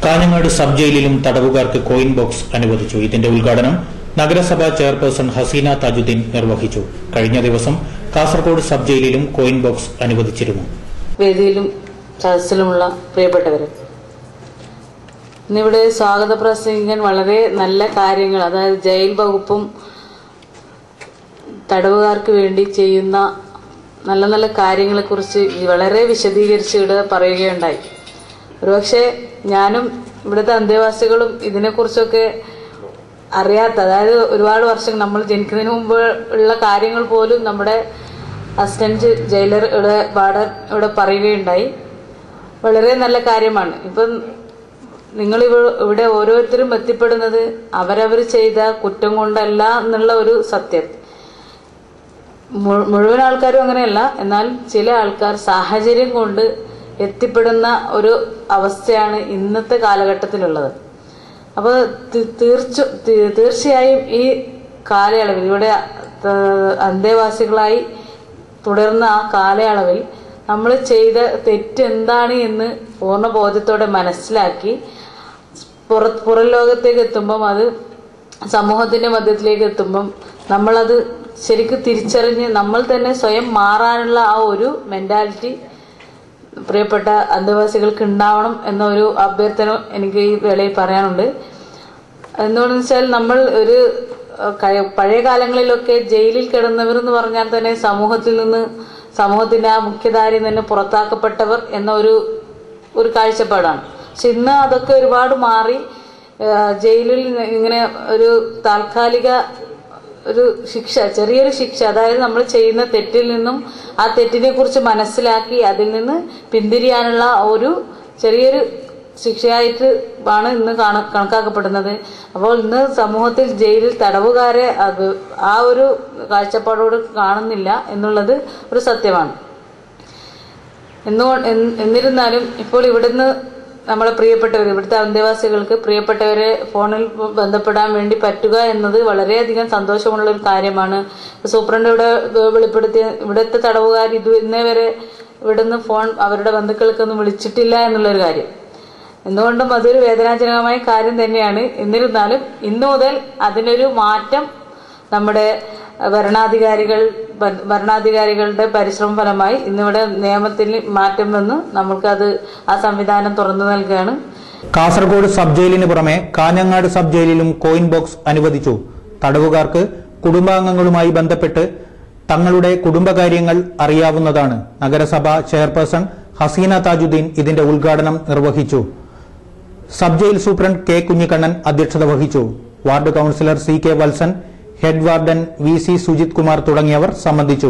Kanhangad sub ജയിലിലും തടവുകാർക്ക് coin box അനുവദിച്ചു. ഇതിന്റെ ഉദ്ഘാടനം നഗരസഭാ ചെയർപേഴ്സൺ ഹസീന താജുദ്ദീൻ നിർവഹിച്ചു. കഴിഞ്ഞ ദിവസം കാസർഗോഡ് സബ് ജയിലിലും കോയിൻ ബോക്സ് അനുവദിച്ചിരുന്നു. വേദിയിലും സദസ്സിലുമുള്ള പ്രിയപ്പെട്ടവരെ, ഇന്നിവിടെ സ്വാഗത പ്രസംഗിക്കാൻ വളരെ നല്ല കാര്യങ്ങൾ, അതായത് ജയിൽ വകുപ്പും തടവുകാർക്ക് വേണ്ടി ചെയ്യുന്ന നല്ല നല്ല കാര്യങ്ങളെക്കുറിച്ച് വളരെ വിശദീകരിച്ച് ഇവിടെ പറയുകയുണ്ടായി. ഒരുപക്ഷെ ഞാനും ഇവിടുത്തെ അന്തേവാസികളും ഇതിനെക്കുറിച്ചൊക്കെ അറിയാത്ത, അതായത് ഒരുപാട് വർഷം നമ്മൾ ജനിക്കുന്നതിന് മുമ്പ് ഉള്ള കാര്യങ്ങൾ പോലും നമ്മുടെ അസിസ്റ്റന്റ് ജയിലർ വാർഡൻ ഇവിടെ പറയുകയുണ്ടായി. വളരെ നല്ല കാര്യമാണ്. ഇപ്പം നിങ്ങൾ ഇവിടെ ഓരോരുത്തരും എത്തിപ്പെടുന്നത് അവരവർ ചെയ്ത കുറ്റം കൊണ്ടല്ല എന്നുള്ള ഒരു സത്യം. മുഴുവൻ ആൾക്കാരും അങ്ങനെയല്ല, എന്നാൽ ചില ആൾക്കാർ സാഹചര്യം കൊണ്ട് എത്തിപ്പെടുന്ന ഒരു അവസ്ഥയാണ് ഇന്നത്തെ കാലഘട്ടത്തിലുള്ളത്. അപ്പോൾ തീർച്ചയായും ഈ കാലയളവിൽ ഇവിടെ അന്തേവാസികളായി തുടർന്ന ആ കാലയളവിൽ നമ്മൾ ചെയ്ത തെറ്റ് എന്താണ് എന്ന് പൂർണ്ണ ബോധ്യത്തോടെ മനസ്സിലാക്കി പുറം ലോകത്തേക്ക് എത്തുമ്പം, അത് സമൂഹത്തിന്റെ മധ്യത്തിലേക്ക് എത്തുമ്പം നമ്മളത് ശരിക്കും തിരിച്ചറിഞ്ഞ് നമ്മൾ തന്നെ സ്വയം മാറാനുള്ള ആ ഒരു മെന്റാലിറ്റി പ്രിയപ്പെട്ട അന്തേവാസികൾക്ക് ഉണ്ടാവണം എന്നൊരു അഭ്യർത്ഥന എനിക്ക് ഈ വേളയിൽ പറയാനുണ്ട്. എന്തുകൊണ്ടെന്ന് വെച്ചാൽ, നമ്മൾ ഒരു പഴയ കാലങ്ങളിലൊക്കെ ജയിലിൽ കിടന്നവർ എന്ന് പറഞ്ഞാൽ തന്നെ സമൂഹത്തിന്റെ ആ മുഖ്യധാരയിൽ നിന്ന് പുറത്താക്കപ്പെട്ടവർ എന്ന ഒരു കാഴ്ചപ്പാടാണ്. പക്ഷെ ഇന്ന് അതൊക്കെ ഒരുപാട് മാറി. ജയിലിൽ ഇങ്ങനെ ഒരു താൽക്കാലിക ഒരു ശിക്ഷ, ചെറിയൊരു ശിക്ഷ, അതായത് നമ്മൾ ചെയ്യുന്ന തെറ്റിൽ നിന്നും ആ തെറ്റിനെ കുറിച്ച് മനസ്സിലാക്കി അതിൽ നിന്ന് പിന്തിരിയാനുള്ള ഒരു ചെറിയൊരു ശിക്ഷയായിട്ട് ആണ് ഇന്ന് കണക്കാക്കപ്പെടുന്നത്. അപ്പോൾ ഇന്ന് സമൂഹത്തിൽ ജയിലിൽ തടവുകാരെ ആ ഒരു കാഴ്ചപ്പാടോട് കാണുന്നില്ല എന്നുള്ളത് ഒരു സത്യമാണ്. എന്നിരുന്നാലും ഇപ്പോൾ ഇവിടുന്ന് നമ്മളെ പ്രിയപ്പെട്ടവർ, ഇവിടുത്തെ അന്തേവാസികൾക്ക് പ്രിയപ്പെട്ടവരെ ഫോണിൽ ബന്ധപ്പെടാൻ വേണ്ടി പറ്റുക എന്നത് വളരെയധികം സന്തോഷമുള്ള ഒരു കാര്യമാണ്. സൂപ്രണ്ട് ഇവിടെ വെളിപ്പെടുത്തിയ ഇവിടുത്തെ തടവുകാർ ഇന്നേ വരെ ഇവിടുന്ന് ഫോൺ അവരുടെ ബന്ധുക്കൾക്കൊന്നും വിളിച്ചിട്ടില്ല എന്നുള്ളൊരു കാര്യം. എന്തുകൊണ്ടും അതൊരു വേദനാജനകമായ കാര്യം തന്നെയാണ്. എന്നിരുന്നാലും ഇന്നു മുതൽ അതിനൊരു മാറ്റം നമ്മുടെ ഭരണാധികാരികളുടെ പരിശ്രമ ഫലമായി ഇന്നിവിടെ നിയമത്തിൽ മാറ്റം വന്ന് നമ്മൾക്കത് ആ സംവിധാനം തുറന്നു നൽകുകയാണ്. കാസർഗോഡ് സബ് ജയിലിന് പുറമെ കാഞ്ഞങ്ങാട് സബ് ജയിലിലും കോയിൻ ബോക്സ് അനുവദിച്ചു. തടവുകാർക്ക് കുടുംബാംഗങ്ങളുമായി ബന്ധപ്പെട്ട് തങ്ങളുടെ കുടുംബകാര്യങ്ങൾ അറിയാവുന്നതാണ്. നഗരസഭാ ചെയർപേഴ്സൺ ഹസീന താജുദ്ദീൻ ഇതിന്റെ ഉദ്ഘാടനം നിർവഹിച്ചു. Sub jail superintendent K Kunhikannan അധ്യക്ഷത വഹിച്ചു. Ward councillor C K Valsan, head warden V C Sujith Kumar തുടങ്ങിയവർ സംബന്ധിച്ചു.